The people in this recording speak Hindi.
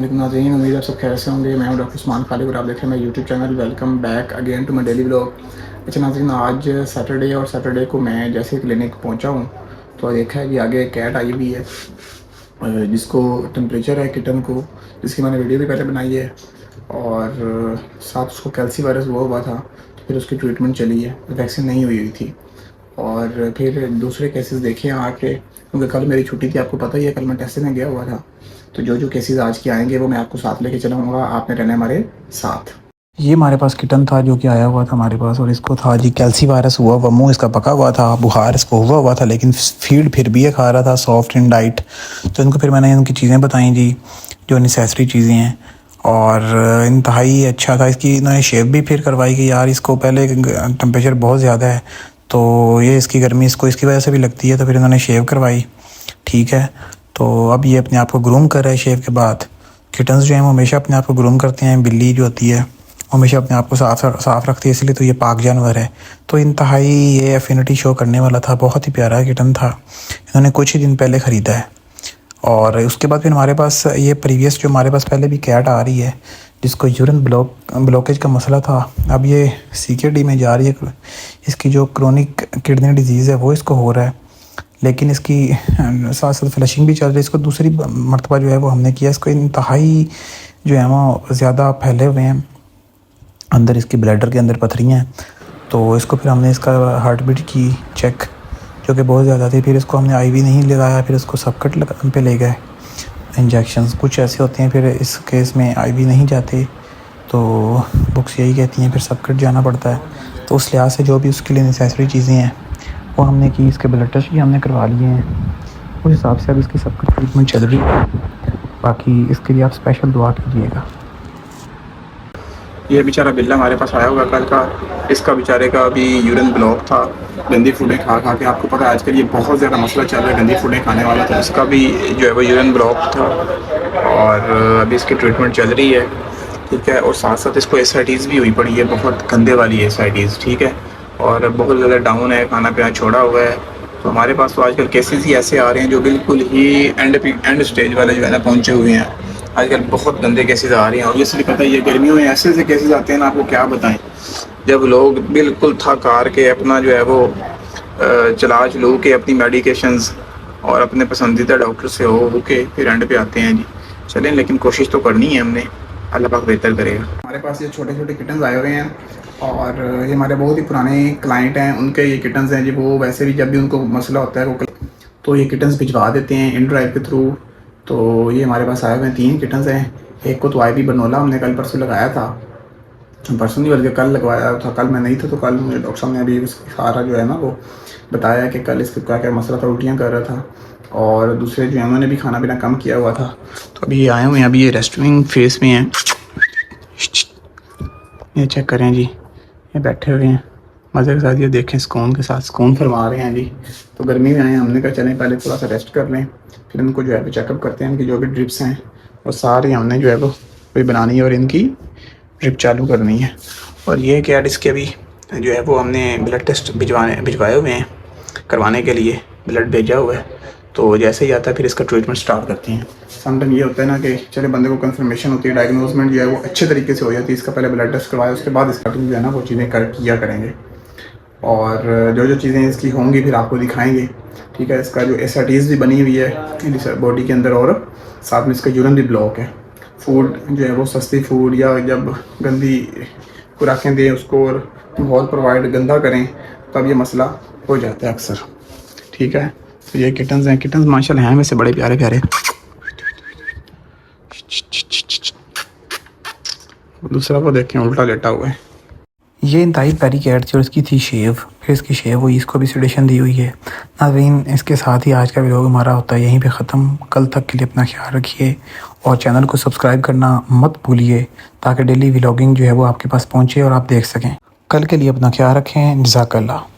वालेकुम नाज़रीन, उम्मीद आप सब खैर से होंगे। मैं हूं डॉक्टर उस्मान खालिक और आप देख रहे हैं मेरा YouTube channel. Welcome back again to my daily vlog. अच्छा नाज़रीन, आज सैटरडे और सैटरडे को मैं जैसे क्लिनिक पहुंचा हूं तो देखा है कि आगे कैट आई हुई है जिसको टेम्परेचर है किटन को, जिसकी मैंने वीडियो भी पहले बनाई है और साथ उसको कैल्सी वायरस हुआ था। तो फिर उसकी ट्रीटमेंट चली है, वैक्सीन नहीं हुई थी। और फिर दूसरे केसेस देखे हैं आके, क्योंकि कल मेरी छुट्टी थी, आपको पता ही है, कल मैं टेस्ट में गया हुआ था। तो जो केसेस आज के आएंगे वो मैं आपको साथ लेके चलूँगा, आपने रहना हमारे साथ। ये हमारे पास किटन था जो कि आया हुआ था हमारे पास, और इसको था जी कैल्सी वायरस हुआ हुआ, मुंह इसका पका हुआ था, बुखार इसको हुआ हुआ था, लेकिन फीड फिर भी ये खा रहा था सॉफ्ट इन डाइट। तो इनको फिर मैंने इनकी चीज़ें बताई जी, जो नेसेसरी चीज़ें हैं, और इंतहाई अच्छा था। इसकी इन्होंने शेव भी फिर करवाई कि यार इसको पहले टेम्परेचर बहुत ज़्यादा है तो ये इसकी गर्मी इसको इसकी वजह से भी लगती है, तो फिर इन्होंने शेव करवाई। ठीक है, तो अब ये अपने आप को ग्रूम कर रहा है शेव के बाद। किटन्स जो हैं वो हमेशा अपने आप को ग्रूम करते हैं, बिल्ली जो होती है हमेशा अपने आप को साफ रखती है, इसलिए तो ये पाक जानवर है। तो इंतहाई ये एफिनिटी शो करने वाला था, बहुत ही प्यारा किटन था। इन्होंने कुछ ही दिन पहले ख़रीदा है और उसके बाद फिर हमारे पास ये प्रीवियस जो हमारे पास पहले भी कैट आ रही है जिसको यूरिन ब्लॉकेज का मसला था, अब ये CKD में जा रही है। इसकी जो क्रोनिक किडनी डिजीज़ है वो इसको हो रहा है, लेकिन इसकी साथ साथ फ्लशिंग भी चल रही है। इसको दूसरी मरतबा जो है वो हमने किया, इसको इंतहाई जो है वो ज़्यादा फैले हुए हैं अंदर, इसकी ब्लैडर के अंदर पथरियाँ हैं। तो इसको फिर हमने इसका हार्ट बीट की चेक, जो कि बहुत ज़्यादा थी, फिर इसको हमने IV नहीं लगाया, फिर इसको सबकट पे ले गए इंजेक्शंस। कुछ ऐसे होते हैं फिर इस केस में IV नहीं जाते, तो बुक्स यही कहती हैं फिर सबकट जाना पड़ता है। तो उस लिहाज से जो भी उसके लिए नेसेसरी चीज़ें हैं वो हमने की, इसके ब्लड टेस्ट भी हमने करवा लिए हैं। उस हिसाब से अब इसकी सबकट ट्रीटमेंट चल रही है। बाकी इसके लिए आप स्पेशल दुआ कीजिएगा। ये बेचारा बिल्ला हमारे पास आया होगा कल का, इसका बेचारे का अभी यूरिन ब्लॉक था, गंदी फूडें खा के। आपको पता है आजकल ये बहुत ज़्यादा मसला चल रहा है गंदी फूडें खाने वाला, तो इसका भी जो है वो यूरिन ब्लॉक था और अभी इसकी ट्रीटमेंट चल रही है। ठीक है, और साथ साथ इसको SITs भी हुई पड़ी है, बहुत गंदे वाली SITs। ठीक है, और बहुत ज़्यादा डाउन है, खाना पीना छोड़ा हुआ है। तो हमारे पास तो आजकल केसेस ही ऐसे आ रहे हैं जो बिल्कुल ही एंड स्टेज वाले जो है ना पहुँचे हुए हैं। आजकल बहुत गंदे केसेस आ रहे हैं, और इसलिए पता ही है गर्मियों में ऐसे केसेस आते हैं ना, आपको क्या बताएं, जब लोग बिल्कुल थक हार के अपना जो है वो चला चलू के अपनी मेडिकेशंस और अपने पसंदीदा डॉक्टर से हो के फिर एंड पे आते हैं जी। चलें, लेकिन कोशिश तो करनी है हमने, अल्लाह पाक बेहतर करेगा। हमारे पास ये छोटे छोटे किटन्स आए हुए हैं और ये हमारे बहुत ही पुराने क्लाइंट हैं, उनके ये किटन्स हैं जी। वो वैसे भी जब भी उनको मसला होता है वो तो ये किटन्स भिजवा देते हैं इन ड्राइव के थ्रू। तो ये हमारे पास आए हुए हैं 3 किटन्स हैं। एक को तो IV बनोला हमने कल परसों लगाया था, परसों नहीं बल्कि कल लगवाया था। कल मैं नहीं था तो कल मुझे डॉक्टर साहब ने अभी सारा जो है ना वो बताया कि कल इसका क्या क्या मसला था, उल्टियाँ कर रहा था, और दूसरे जो है उन्होंने भी खाना पीना कम किया हुआ था। तो अभी ये आए हुए हैं, अभी ये रेस्टिंग फेस में हैं। ये चेक करें जी, ये बैठे हुए हैं मज़े के साथ, ये देखें सुकून के साथ सुकून फरमा रहे हैं जी। तो गर्मी में आए हैं, हमने कहा चलें पहले थोड़ा सा रेस्ट कर लें, फिर इनको जो है चेकअप करते हैं। इनकी जो भी ड्रिप्स हैं वो सारी हमने जो है वो कोई बनानी है और इनकी ड्रिप चालू करनी है। और ये कैट इसके अभी जो है वो हमने ब्लड टेस्ट भिजवाए हुए हैं, करवाने के लिए ब्लड भेजा हुआ है। तो जैसे ही आता है फिर इसका ट्रीटमेंट स्टार्ट करते हैं। समटाइम ये होता है ना कि चले बंदे को कंफर्मेशन होती है, डायग्नोजमेंट जो है वो अच्छे तरीके से हो जाती है। इसका पहले ब्लड टेस्ट करवाया, उसके बाद इसका जो है ना वो चीज़ें किया करेंगे, और जो चीज़ें इसकी होंगी फिर आपको दिखाएंगे। ठीक है, इसका जो SITs भी बनी हुई है बॉडी के अंदर, और साथ में इसका यूरिन भी ब्लॉक है। फूड जो है वो सस्ती फूड या जब गंदी खुराकें दें उसको और बहुत प्रोवाइड गंदा करें तब ये मसला हो जाता है अक्सर। ठीक है, तो ये किटन्स हैं, किटन्स माशाल्लाह हैं वैसे बड़े प्यारे प्यारे। दूसरा वो देखें उल्टा लेटा हुआ है। ये इंतहाई प्यारी कैट थी और इसकी थी शेव, फिर इसकी शेव हुई, इसको भी सेडेशन दी हुई है। नाज़रीन, इसके साथ ही आज का वीडियो हमारा होता है यहीं पे ख़त्म। कल तक के लिए अपना ख्याल रखिए और चैनल को सब्सक्राइब करना मत भूलिए, ताकि डेली व्लॉगिंग जो है वो आपके पास पहुँचे और आप देख सकें। कल के लिए अपना ख्याल रखें। जज़ाकल्लाह।